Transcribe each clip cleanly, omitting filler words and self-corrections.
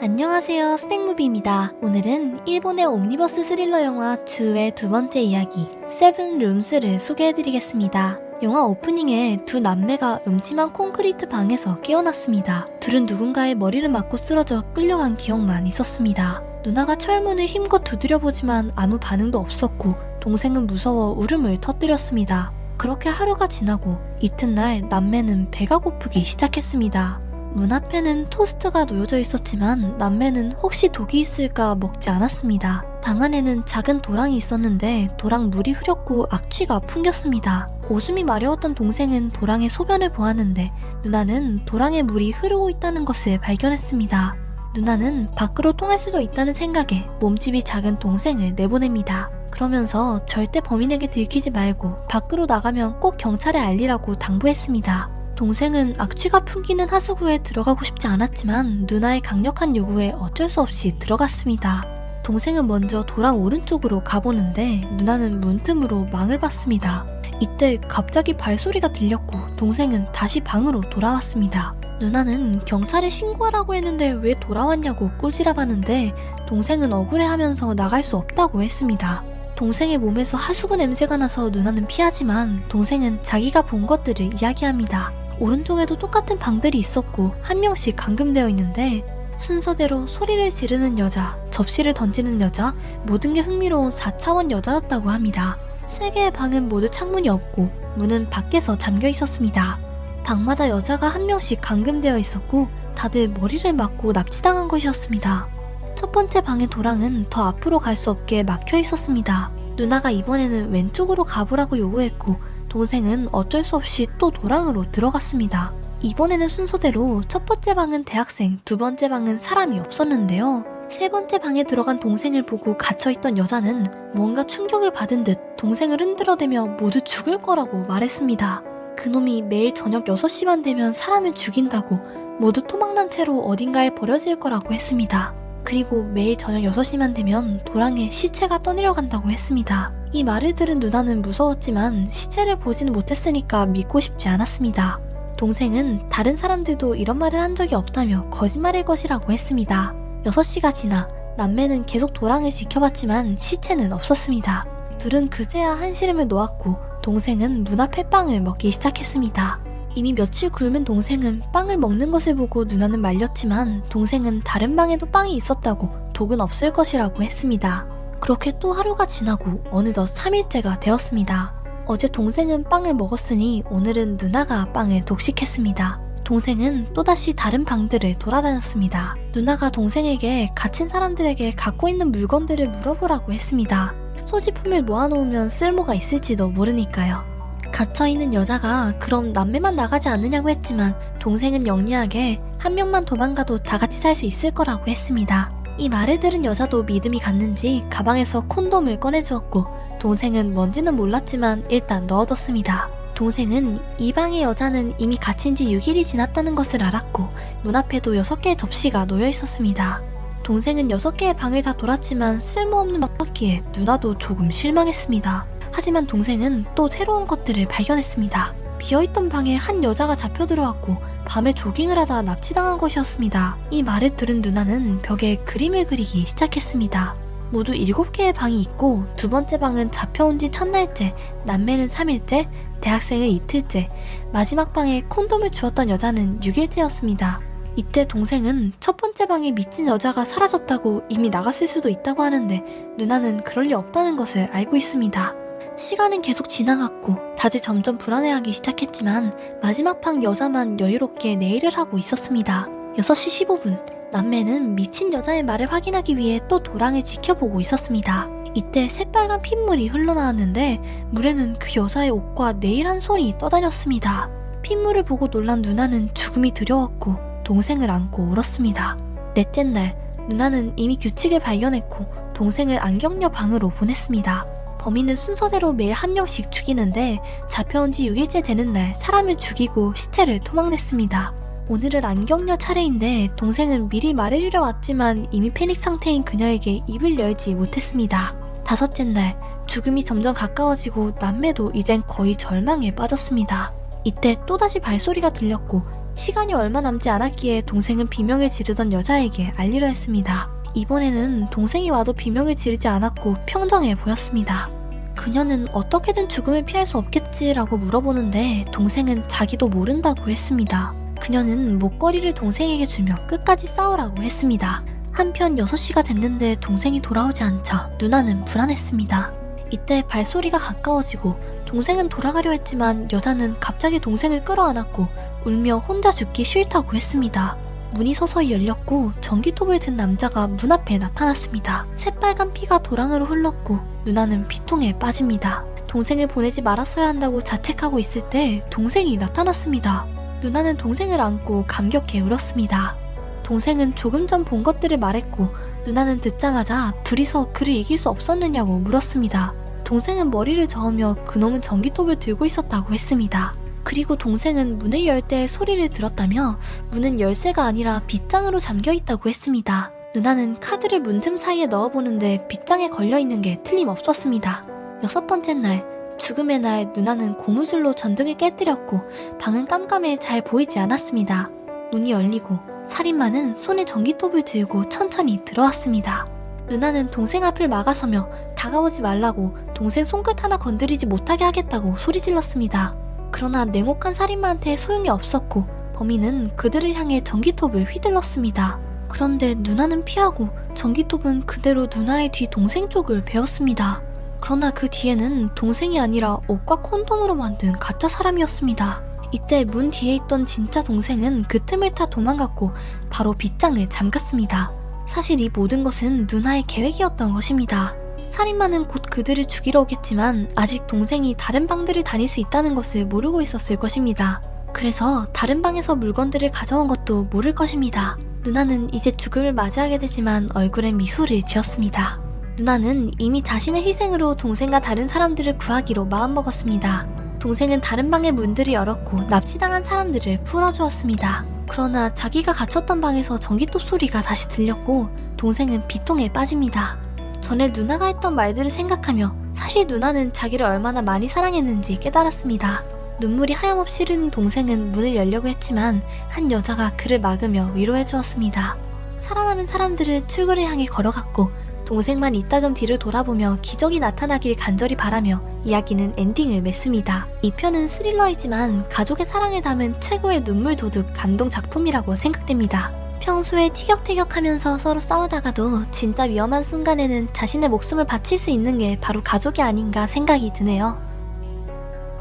안녕하세요, 스낵무비입니다. 오늘은 일본의 옴니버스 스릴러 영화 주의 두 번째 이야기 세븐 룸스를 소개해드리겠습니다. 영화 오프닝에 두 남매가 음침한 콘크리트 방에서 깨어났습니다. 둘은 누군가의 머리를 맞고 쓰러져 끌려간 기억만 있었습니다. 누나가 철문을 힘껏 두드려보지만 아무 반응도 없었고 동생은 무서워 울음을 터뜨렸습니다. 그렇게 하루가 지나고 이튿날 남매는 배가 고프기 시작했습니다. 문 앞에는 토스트가 놓여져 있었지만 남매는 혹시 독이 있을까 먹지 않았습니다. 방 안에는 작은 도랑이 있었는데 도랑 물이 흐렸고 악취가 풍겼습니다. 오줌이 마려웠던 동생은 도랑의 소변을 보았는데 누나는 도랑의 물이 흐르고 있다는 것을 발견했습니다. 누나는 밖으로 통할 수도 있다는 생각에 몸집이 작은 동생을 내보냅니다. 그러면서 절대 범인에게 들키지 말고 밖으로 나가면 꼭 경찰에 알리라고 당부했습니다. 동생은 악취가 풍기는 하수구에 들어가고 싶지 않았지만 누나의 강력한 요구에 어쩔 수 없이 들어갔습니다. 동생은 먼저 도랑 오른쪽으로 가보는데 누나는 문틈으로 망을 봤습니다. 이때 갑자기 발소리가 들렸고 동생은 다시 방으로 돌아왔습니다. 누나는 경찰에 신고하라고 했는데 왜 돌아왔냐고 꾸지람하는데 동생은 억울해하면서 나갈 수 없다고 했습니다. 동생의 몸에서 하수구 냄새가 나서 누나는 피하지만 동생은 자기가 본 것들을 이야기합니다. 오른쪽에도 똑같은 방들이 있었고 한 명씩 감금되어 있는데 순서대로 소리를 지르는 여자, 접시를 던지는 여자, 모든 게 흥미로운 4차원 여자였다고 합니다. 3개의 방은 모두 창문이 없고 문은 밖에서 잠겨 있었습니다. 방마다 여자가 한 명씩 감금되어 있었고 다들 머리를 맞고 납치당한 것이었습니다. 첫 번째 방의 도랑은 더 앞으로 갈 수 없게 막혀 있었습니다. 누나가 이번에는 왼쪽으로 가보라고 요구했고 동생은 어쩔 수 없이 또 도랑으로 들어갔습니다. 이번에는 순서대로 첫 번째 방은 대학생, 두 번째 방은 사람이 없었는데요. 세 번째 방에 들어간 동생을 보고 갇혀있던 여자는 뭔가 충격을 받은 듯 동생을 흔들어대며 모두 죽을 거라고 말했습니다. 그놈이 매일 저녁 6시만 되면 사람을 죽인다고 모두 토막난 채로 어딘가에 버려질 거라고 했습니다. 그리고 매일 저녁 6시만 되면 도랑에 시체가 떠내려간다고 했습니다. 이 말을 들은 누나는 무서웠지만 시체를 보지는 못했으니까 믿고 싶지 않았습니다. 동생은 다른 사람들도 이런 말을 한 적이 없다며 거짓말일 것이라고 했습니다. 6시가 지나 남매는 계속 도랑을 지켜봤지만 시체는 없었습니다. 둘은 그제야 한시름을 놓았고 동생은 문 앞에 빵을 먹기 시작했습니다. 이미 며칠 굶은 동생은 빵을 먹는 것을 보고 누나는 말렸지만 동생은 다른 방에도 빵이 있었다고 독은 없을 것이라고 했습니다. 그렇게 또 하루가 지나고 어느덧 3일째가 되었습니다. 어제 동생은 빵을 먹었으니 오늘은 누나가 빵을 독식했습니다. 동생은 또다시 다른 방들을 돌아다녔습니다. 누나가 동생에게 갇힌 사람들에게 갖고 있는 물건들을 물어보라고 했습니다. 소지품을 모아놓으면 쓸모가 있을지도 모르니까요. 갇혀있는 여자가 그럼 남매만 나가지 않느냐고 했지만 동생은 영리하게 한 명만 도망가도 다 같이 살 수 있을 거라고 했습니다. 이 말을 들은 여자도 믿음이 갔는지 가방에서 콘돔을 꺼내주었고 동생은 뭔지는 몰랐지만 일단 넣어뒀습니다. 동생은 이 방의 여자는 이미 갇힌 지 6일이 지났다는 것을 알았고 문 앞에도 6개의 접시가 놓여 있었습니다. 동생은 6개의 방을 다 돌았지만 쓸모없는 방이었기에 누나도 조금 실망했습니다. 하지만 동생은 또 새로운 것들을 발견했습니다. 비어있던 방에 한 여자가 잡혀 들어왔고 밤에 조깅을 하다 납치당한 것이었습니다. 이 말을 들은 누나는 벽에 그림을 그리기 시작했습니다. 모두 7개의 방이 있고 두 번째 방은 잡혀온 지 첫날째, 남매는 3일째, 대학생은 이틀째, 마지막 방에 콘돔을 주었던 여자는 6일째였습니다. 이때 동생은 첫 번째 방에 미친 여자가 사라졌다고 이미 나갔을 수도 있다고 하는데 누나는 그럴 리 없다는 것을 알고 있습니다. 시간은 계속 지나갔고 다들 점점 불안해하기 시작했지만 마지막 방 여자만 여유롭게 내일을 하고 있었습니다. 6시 15분 남매는 미친 여자의 말을 확인하기 위해 또 도랑을 지켜보고 있었습니다. 이때 새빨간 핏물이 흘러나왔는데 물에는 그 여자의 옷과 네일한 손이 떠다녔습니다. 핏물을 보고 놀란 누나는 죽음이 두려웠고 동생을 안고 울었습니다. 넷째 날 누나는 이미 규칙을 발견했고 동생을 안경녀 방으로 보냈습니다. 범인은 순서대로 매일 한 명씩 죽이는데 잡혀온 지 6일째 되는 날 사람을 죽이고 시체를 토막냈습니다. 오늘은 안경녀 차례인데 동생은 미리 말해주려 왔지만 이미 패닉 상태인 그녀에게 입을 열지 못했습니다. 5째 날 죽음이 점점 가까워지고 남매도 이젠 거의 절망에 빠졌습니다. 이때 또다시 발소리가 들렸고 시간이 얼마 남지 않았기에 동생은 비명을 지르던 여자에게 알리려 했습니다. 이번에는 동생이 와도 비명을 지르지 않았고 평정해 보였습니다. 그녀는 어떻게든 죽음을 피할 수 없겠지라고 물어보는데 동생은 자기도 모른다고 했습니다. 그녀는 목걸이를 동생에게 주며 끝까지 싸우라고 했습니다. 한편 6시가 됐는데 동생이 돌아오지 않자 누나는 불안했습니다. 이때 발소리가 가까워지고 동생은 돌아가려 했지만 여자는 갑자기 동생을 끌어안았고 울며 혼자 죽기 싫다고 했습니다. 문이 서서히 열렸고 전기톱을 든 남자가 문 앞에 나타났습니다. 새빨간 피가 도랑으로 흘렀고 누나는 피통에 빠집니다. 동생을 보내지 말았어야 한다고 자책하고 있을 때 동생이 나타났습니다. 누나는 동생을 안고 감격해 울었습니다. 동생은 조금 전 본 것들을 말했고 누나는 듣자마자 둘이서 그를 이길 수 없었느냐고 물었습니다. 동생은 머리를 저으며 그놈은 전기톱을 들고 있었다고 했습니다. 그리고 동생은 문을 열 때 소리를 들었다며 문은 열쇠가 아니라 빗장으로 잠겨있다고 했습니다. 누나는 카드를 문틈 사이에 넣어보는데 빗장에 걸려있는 게 틀림없었습니다. 6번째 날, 죽음의 날 누나는 고무줄로 전등을 깨뜨렸고 방은 깜깜해 잘 보이지 않았습니다. 문이 열리고 살인마는 손에 전기톱을 들고 천천히 들어왔습니다. 누나는 동생 앞을 막아서며 다가오지 말라고 동생 손끝 하나 건드리지 못하게 하겠다고 소리질렀습니다. 그러나 냉혹한 살인마한테 소용이 없었고 범인은 그들을 향해 전기톱을 휘둘렀습니다. 그런데 누나는 피하고 전기톱은 그대로 누나의 뒤 동생 쪽을 베었습니다. 그러나 그 뒤에는 동생이 아니라 옷과 콘돔으로 만든 가짜 사람이었습니다. 이때 문 뒤에 있던 진짜 동생은 그 틈을 타 도망갔고 바로 빗장을 잠갔습니다. 사실 이 모든 것은 누나의 계획이었던 것입니다. 살인마는 곧 그들을 죽이러 오겠지만 아직 동생이 다른 방들을 다닐 수 있다는 것을 모르고 있었을 것입니다. 그래서 다른 방에서 물건들을 가져온 것도 모를 것입니다. 누나는 이제 죽음을 맞이하게 되지만 얼굴에 미소를 지었습니다. 누나는 이미 자신의 희생으로 동생과 다른 사람들을 구하기로 마음먹었습니다. 동생은 다른 방의 문들을 열었고 납치당한 사람들을 풀어주었습니다. 그러나 자기가 갇혔던 방에서 전기톱 소리가 다시 들렸고 동생은 비통에 빠집니다. 전에 누나가 했던 말들을 생각하며 사실 누나는 자기를 얼마나 많이 사랑했는지 깨달았습니다. 눈물이 하염없이 흐르는 동생은 문을 열려고 했지만 한 여자가 그를 막으며 위로해 주었습니다. 살아남은 사람들은 출구를 향해 걸어갔고 동생만 이따금 뒤를 돌아보며 기적이 나타나길 간절히 바라며 이야기는 엔딩을 맺습니다. 이 편은 스릴러이지만 가족의 사랑을 담은 최고의 눈물 도둑 감동 작품이라고 생각됩니다. 평소에 티격태격하면서 서로 싸우다가도 진짜 위험한 순간에는 자신의 목숨을 바칠 수 있는 게 바로 가족이 아닌가 생각이 드네요.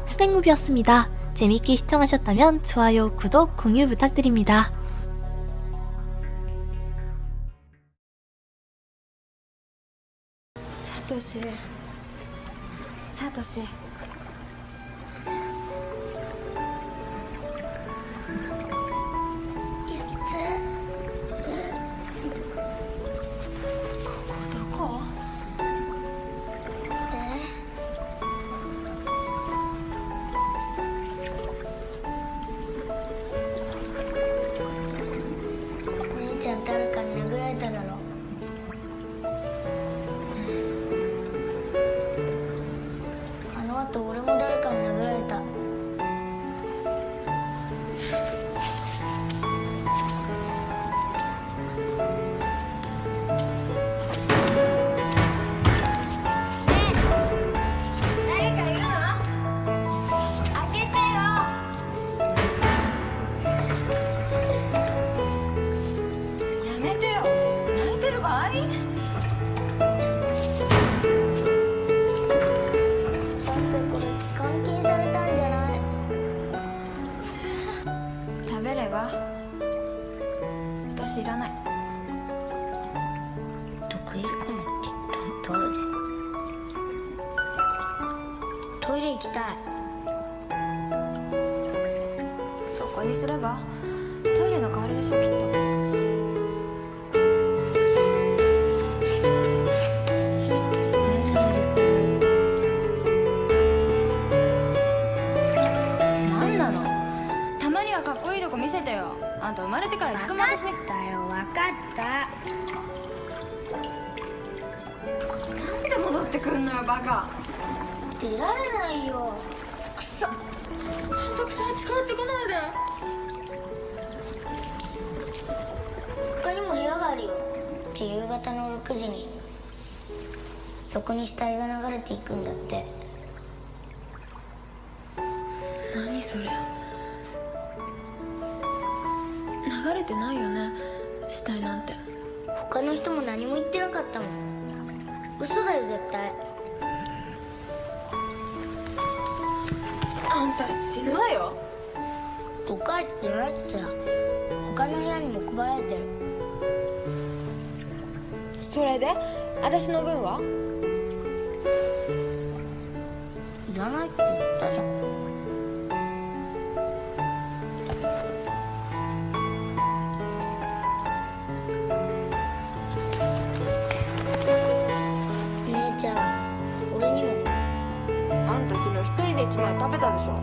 스낵무비였습니다. 재밌게 시청하셨다면 좋아요, 구독, 공유 부탁드립니다. 사토시ここどこ？姉ちゃん誰かに殴られただろ。あの後俺も誰かに殴られた。私いらない。どこいるかもって取るで。トイレ行きたい。そこにすればトイレの代わりでしょきっと。何なの？たまにはかっこいいとこ見せてよ。あんた生まれてから一度も私に。分かったよ、分かった。なんで戻ってくんのよバカ。出られないよ。くそ、めんどくさい、近寄ってこないで。日夕方の6時にそこに死体が流れていくんだって。何それ。流れてないよね、死体なんて。他の人も何も言ってなかったもん。嘘だよ絶対。あんた死ぬわよ。お母ってないってさ、他の部屋にも配られてる。それで私の分は？いらないって言ったじゃん。姉ちゃん、俺にも。あんた昨日一人で1枚食べたでしょ。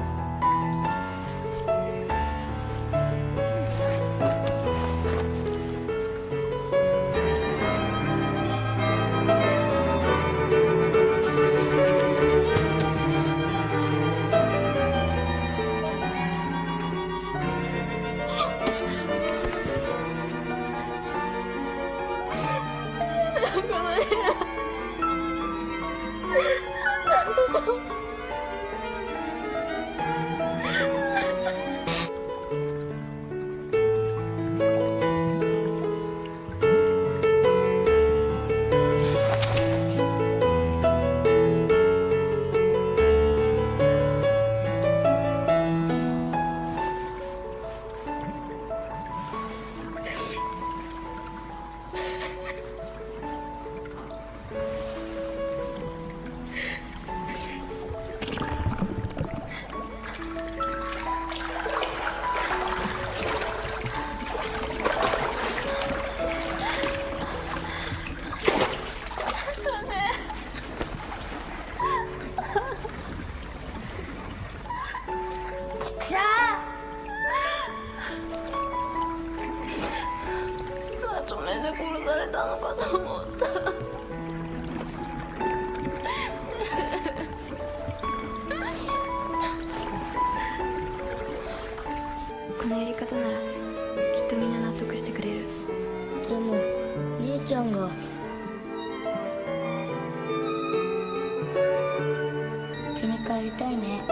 まとめて殺されたのかと思った。このやり方ならきっとみんな納得してくれる。でも姉ちゃんが。家に帰りたいね。